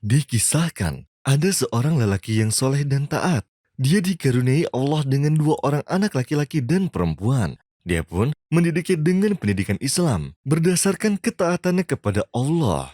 Dikisahkan, ada seorang lelaki yang soleh dan taat. Dia dikaruniai Allah dengan dua orang anak laki-laki dan perempuan. Dia pun mendidiknya dengan pendidikan Islam, berdasarkan ketaatannya kepada Allah.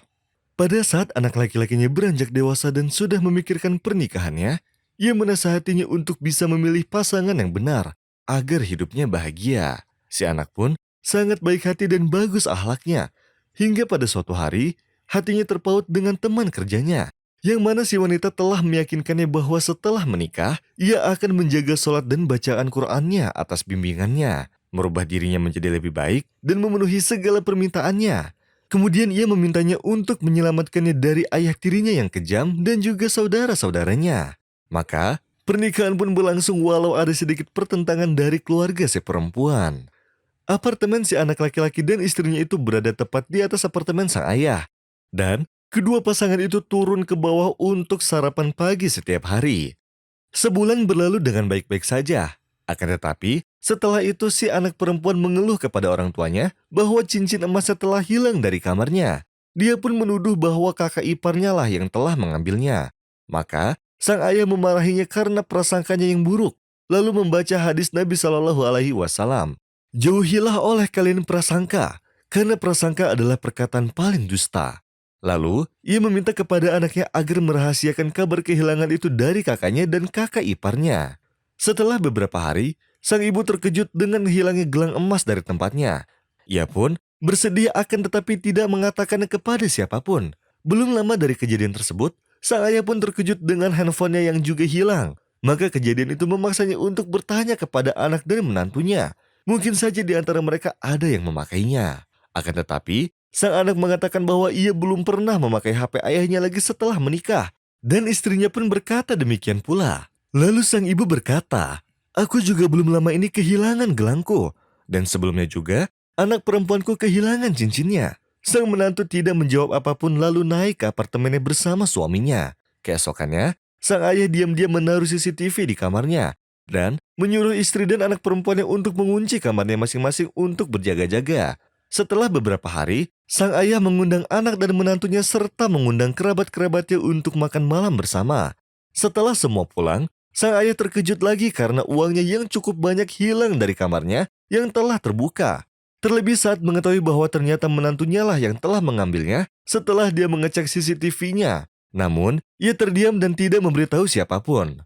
Pada saat anak laki-lakinya beranjak dewasa dan sudah memikirkan pernikahannya, ia menasihatinya untuk bisa memilih pasangan yang benar, agar hidupnya bahagia. Si anak pun sangat baik hati dan bagus akhlaknya, hingga pada suatu hari, hatinya terpaut dengan teman kerjanya, yang mana si wanita telah meyakinkannya bahwa setelah menikah, ia akan menjaga sholat dan bacaan Qur'annya atas bimbingannya, merubah dirinya menjadi lebih baik, dan memenuhi segala permintaannya. Kemudian ia memintanya untuk menyelamatkannya dari ayah tirinya yang kejam dan juga saudara-saudaranya. Maka, pernikahan pun berlangsung walau ada sedikit pertentangan dari keluarga si perempuan. Apartemen si anak laki-laki dan istrinya itu berada tepat di atas apartemen sang ayah. Dan kedua pasangan itu turun ke bawah untuk sarapan pagi setiap hari. Sebulan berlalu dengan baik-baik saja. Akan tetapi, setelah itu si anak perempuan mengeluh kepada orang tuanya bahwa cincin emasnya telah hilang dari kamarnya. Dia pun menuduh bahwa kakak iparnya lah yang telah mengambilnya. Maka, sang ayah memarahinya karena prasangkanya yang buruk, lalu membaca hadis Nabi Shallallahu Alaihi Wasallam. Jauhilah oleh kalian prasangka, karena prasangka adalah perkataan paling dusta. Lalu, ia meminta kepada anaknya agar merahasiakan kabar kehilangan itu dari kakaknya dan kakak iparnya. Setelah beberapa hari, sang ibu terkejut dengan hilangnya gelang emas dari tempatnya. Ia pun bersedia akan tetapi tidak mengatakannya kepada siapapun. Belum lama dari kejadian tersebut, sang ayah pun terkejut dengan handphonenya yang juga hilang. Maka kejadian itu memaksanya untuk bertanya kepada anak dan menantunya. Mungkin saja di antara mereka ada yang memakainya. Akan tetapi, sang anak mengatakan bahwa ia belum pernah memakai HP ayahnya lagi setelah menikah. Dan istrinya pun berkata demikian pula. Lalu sang ibu berkata, "Aku juga belum lama ini kehilangan gelangku. Dan sebelumnya juga, anak perempuanku kehilangan cincinnya." Sang menantu tidak menjawab apapun lalu naik ke apartemennya bersama suaminya. Keesokannya, sang ayah diam-diam menaruh CCTV di kamarnya dan menyuruh istri dan anak perempuannya untuk mengunci kamarnya masing-masing untuk berjaga-jaga. Setelah beberapa hari, sang ayah mengundang anak dan menantunya serta mengundang kerabat-kerabatnya untuk makan malam bersama. Setelah semua pulang, sang ayah terkejut lagi karena uangnya yang cukup banyak hilang dari kamarnya yang telah terbuka. Terlebih saat mengetahui bahwa ternyata menantunya lah yang telah mengambilnya setelah dia mengecek CCTV-nya. Namun, ia terdiam dan tidak memberitahu siapapun.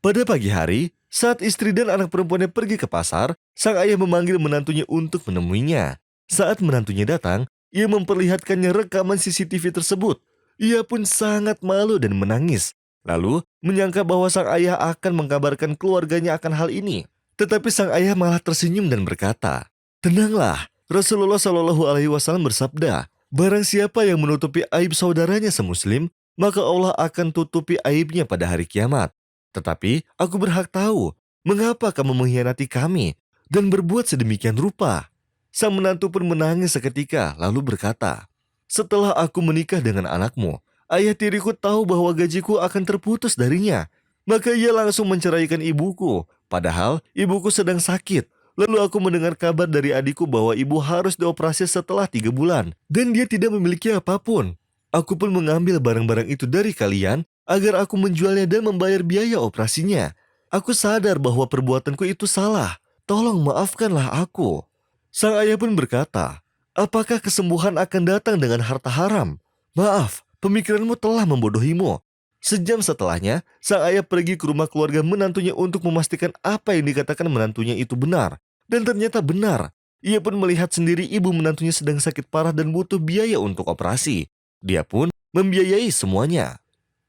Pada pagi hari, saat istri dan anak perempuannya pergi ke pasar, sang ayah memanggil menantunya untuk menemuinya. Saat menantunya datang, ia memperlihatkannya rekaman CCTV tersebut. Ia pun sangat malu dan menangis. Lalu, menyangka bahwa sang ayah akan mengkabarkan keluarganya akan hal ini. Tetapi sang ayah malah tersenyum dan berkata, "Tenanglah, Rasulullah Shallallahu Alaihi Wasallam bersabda, barang siapa yang menutupi aib saudaranya semuslim, maka Allah akan tutupi aibnya pada hari kiamat. Tetapi aku berhak tahu, mengapa kamu mengkhianati kami dan berbuat sedemikian rupa?" Sang menantu pun menangis seketika lalu berkata, "Setelah aku menikah dengan anakmu, ayah tiriku tahu bahwa gajiku akan terputus darinya. Maka ia langsung menceraikan ibuku, padahal ibuku sedang sakit. Lalu aku mendengar kabar dari adikku bahwa ibu harus dioperasi setelah 3 bulan, dan dia tidak memiliki apapun. Aku pun mengambil barang-barang itu dari kalian agar aku menjualnya dan membayar biaya operasinya. Aku sadar bahwa perbuatanku itu salah. Tolong maafkanlah aku." Sang ayah pun berkata, "Apakah kesembuhan akan datang dengan harta haram? Maaf, pemikiranmu telah membodohimu." Sejam setelahnya, sang ayah pergi ke rumah keluarga menantunya untuk memastikan apa yang dikatakan menantunya itu benar. Dan ternyata benar. Ia pun melihat sendiri ibu menantunya sedang sakit parah dan butuh biaya untuk operasi. Dia pun membiayai semuanya.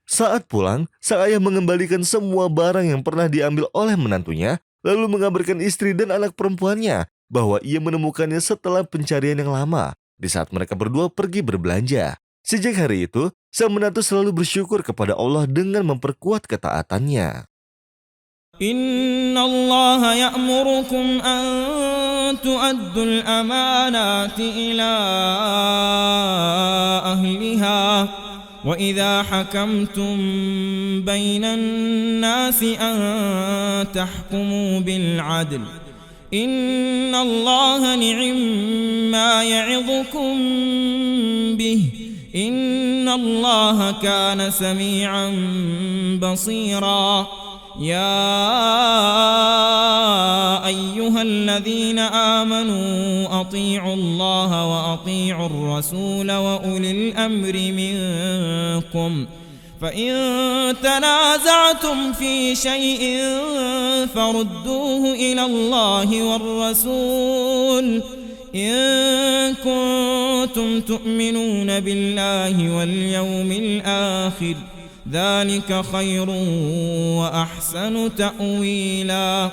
Saat pulang, sang ayah mengembalikan semua barang yang pernah diambil oleh menantunya, lalu mengabarkan istri dan anak perempuannya bahwa ia menemukannya setelah pencarian yang lama di saat mereka berdua pergi berbelanja. Sejak hari itu, sang menantu selalu bersyukur kepada Allah dengan memperkuat ketaatannya. إن الله يأمركم أن تؤدوا الأمانات إلى أهلها وإذا حكمتم بين الناس أن تحكموا بالعدل إن الله نعم ما يعظكم به إن الله كان سميعا بصيرا يا أيها الذين آمنوا أطيعوا الله وأطيعوا الرسول وأولي الأمر منكم فإن تنازعتم في شيء فردوه إلى الله والرسول إن كنتم تؤمنون بالله واليوم الآخر ذلك خير وأحسن تأويلا